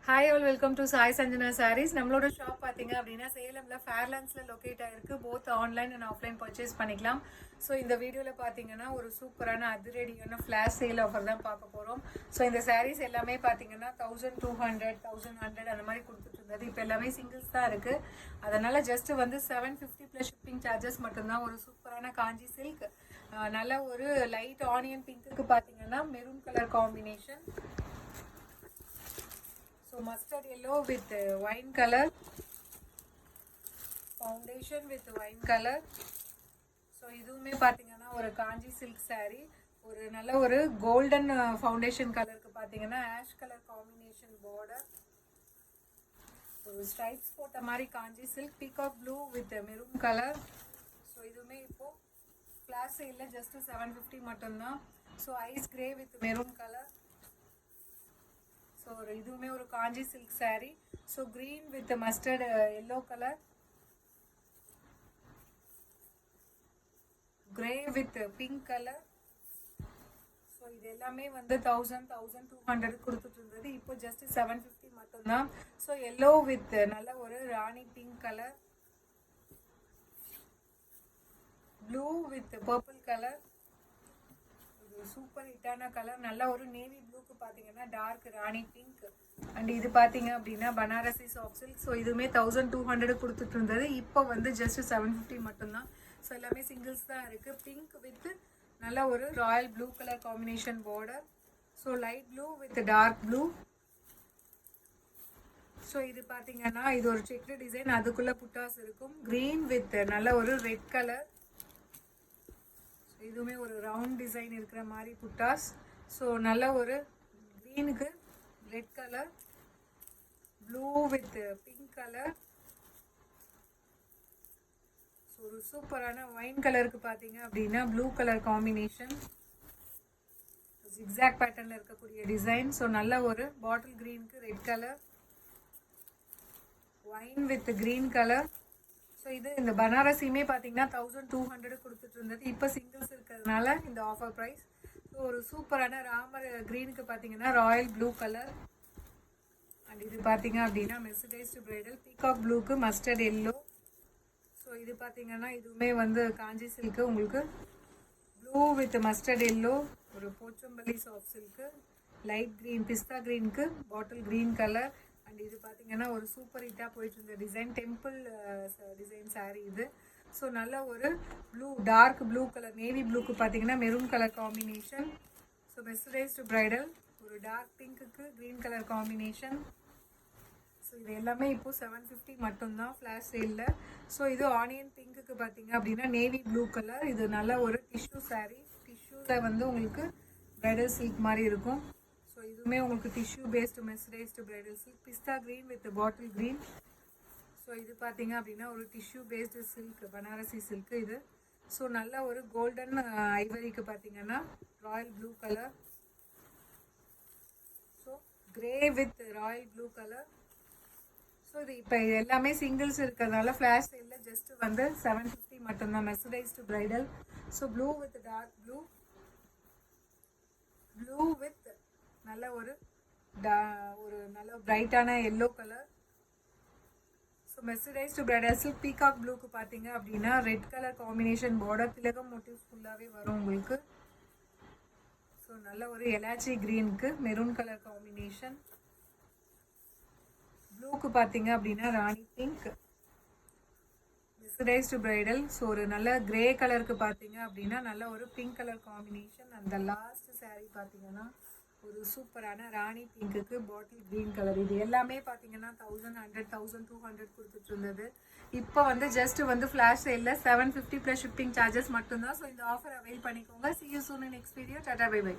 Hi all welcome to Sai Sanjana sarees. நம்மளோட shop பார்த்தீங்க அப்படின்னா சேலம்ல ஃபேர்லாண்ட்ஸில் லொக்கேட் ஆகிருக்கு. Both online and offline purchase பண்ணிக்கலாம். ஸோ இந்த வீடியோவில் பார்த்தீங்கன்னா ஒரு சூப்பரான அதிரடியான ஃப்ளாஷ் சேல் ஆஃபர் தான் பார்க்க போகிறோம். ஸோ இந்த சாரீஸ் எல்லாமே பார்த்தீங்கன்னா 1200 1100 அந்த மாதிரி கொடுத்துட்டு இருந்தது. இப்போ எல்லாமே சிங்கிள்ஸ் தான் இருக்குது. அதனால் ஜஸ்ட் வந்து 750 ப்ளஸ் ஷிப்பிங் சார்ஜஸ் மட்டும்தான். ஒரு சூப்பரான காஞ்சி சில்க், நல்ல ஒரு லைட் ஆனியன் பிங்க்குக்கு பார்த்தீங்கன்னா maroon colour combination. So mustard yellow with wine color, foundation with wine color. So இதுவுமே பார்த்தீங்கன்னா ஒரு காஞ்சி சில்க் saree, ஒரு நல்ல ஒரு கோல்டன் ஃபவுண்டேஷன் கலருக்கு பார்த்தீங்கன்னா ஆஷ் கலர் காம்பினேஷன் பார்டர், ஒரு ஸ்ட்ரைப்ஸ் போட்ட மாதிரி Kanchi silk, peacock blue with maroon colour. So இதுவுமே இப்போது ஃப்ளாஷ் சேலில் ஜஸ்ட் 750 மட்டும்தான். So ice grey with maroon colour. So இதுவுமே ஒரு Kanchi silk saree. So green with mustard yellow colour, grey with pink colour. So இது எல்லாமே வந்து 1200 கொடுத்துட்டு இருந்தது. இப்போ ஜஸ்ட் 750 மட்டும்தான். ஸோ எல்லோ வித் நல்ல ஒரு rani pink colour, blue with purple colour, super ஹிட்டான கலர். நல்ல ஒரு நேவி ப்ளூக்கு பார்த்தீங்கன்னா டார்க் ராணி பிங்க். அண்ட் இது பார்த்தீங்க அப்படின்னா பனாரசி சாஃப்ட் சில்க். ஸோ இதுவுமே 1200 கொடுத்துட்டு இருந்தது. இப்போ வந்து ஜஸ்ட் 750 மட்டும்தான். ஸோ எல்லாமே சிங்கிள்ஸ் தான் இருக்குது. பிங்க் வித் நல்ல ஒரு royal blue colour combination border. So light blue with dark blue. So இது பார்த்தீங்கன்னா இது ஒரு செக்டு டிசைன், அதுக்குள்ளே புட்டாஸ் இருக்கும். க்ரீன் வித் நல்ல ஒரு ரெட் கலர். இதுவுமே ஒரு ரவுண்ட் டிசைன் இருக்கிற மாதிரி புட்டாஸ். ஸோ நல்ல ஒரு க்ரீனுக்கு red colour, blue with pink colour. So ஒரு சூப்பரான ஒயின் கலருக்கு பார்த்தீங்க அப்படின்னா ப்ளூ கலர் காம்பினேஷன், ஜிக்ஸாக் பேட்டர்னில் இருக்கக்கூடிய டிசைன். ஸோ நல்ல ஒரு பாட்டில் க்ரீனுக்கு red colour, wine with green colour. So இது இந்த பனாரசியுமே பார்த்தீங்கன்னா 1200 கொடுத்துட்டு இருந்தது. இப்போ சிங்கிள்ஸ் இருக்கிறதுனால இந்த ஆஃபர் ப்ரைஸ். ஸோ ஒரு சூப்பரான ராமர் க்ரீனுக்கு பார்த்தீங்கன்னா ராயல் ப்ளூ கலர். அண்ட் இது பார்த்தீங்க அப்படின்னா மெர்சடைஸ்டு பிரைடல், பீகாக் ப்ளூக்கு மஸ்டர்ட் எல்லோ. ஸோ இது பார்த்தீங்கன்னா இதுவுமே வந்து காஞ்சி சில்க்கு, உங்களுக்கு ப்ளூ வித் மஸ்டர்ட் எல்லோ, ஒரு Pochampally soft silk, light green pista க்ரீனுக்கு பாட்டில் க்ரீன் கலர். அண்ட் இது பார்த்தீங்கன்னா ஒரு சூப்பர் ஹிட்டாக போயிட்டு இருந்த டிசைன், டெம்பிள் டிசைன் saree இது. ஸோ நல்ல ஒரு blue dark blue colour, navy ப்ளூக்கு பார்த்தீங்கன்னா maroon colour combination. So mercerised bridal, ஒரு டார்க் பிங்க்குக்கு க்ரீன் கலர் காம்பினேஷன். ஸோ இது எல்லாமே இப்போது 750 மட்டும்தான் ஃப்ளாஷ் சேலில். ஸோ இது ஆனியன் பிங்க்குக்கு பார்த்தீங்க அப்படின்னா நேவி ப்ளூ கலர். இது நல்ல ஒரு டிஷ்யூ saree, டிஷ்யூவில் வந்து உங்களுக்கு பிரைடல் சில்க் மாதிரி இருக்கும். ஸோ இதுவுமே உங்களுக்கு tissue based mercerised bridal silk, pista green with bottle green. So இது பார்த்தீங்க அப்படின்னா ஒரு tissue based silk, Banarasi silk இது. ஸோ நல்ல ஒரு கோல்டன் ஐவரிக்கு பார்த்தீங்கன்னா royal blue colour. So grey with royal blue colour. So இது இப்போ இது எல்லாமே சிங்கிள்ஸ் இருக்கிறதுனால ஃப்ளாஷ் சேலில் ஜஸ்ட் வந்து 750 மட்டும்தான். Mercerised bridal. So blue with dark blue, blue with நல்ல ஒரு நல்ல பிரைட்டான yellow colour. So mercerised bridal silk, peacock ப்ளூக்கு பார்த்தீங்க அப்படின்னா ரெட் கலர் காம்பினேஷன் பார்டர், திலகம் மோட்டிவ்ஸ் ஃபுல்லாகவே வரும் உங்களுக்கு. ஸோ நல்ல ஒரு எலாச்சி க்ரீனுக்கு மெரூன் கலர் காம்பினேஷன், ப்ளூக்கு பார்த்தீங்க அப்படின்னா rani pink, mercerised bridal. So ஒரு நல்ல கிரே கலருக்கு பார்த்தீங்க அப்படின்னா நல்ல ஒரு பிங்க் கலர் காம்பினேஷன். அந்த லாஸ்ட் saree பார்த்தீங்கன்னா ஒரு சூப்பரான ராணி பிங்க்குக்கு பாட்டில் க்ரீன் கலர். இது எல்லாமே பார்த்தீங்கன்னா 1100 1200 கொடுத்துட்டு இருந்தது. இப்போ வந்து ஜஸ்ட் வந்து ஃப்ளாஷ் சேலில் 750 ப்ளஸ் ஷிப்பிங் சார்ஜஸ் மட்டும்தான். ஸோ இந்த ஆஃபர் அவைல் பண்ணிக்கோங்க. See you soon in next video. Ta-ta bye by.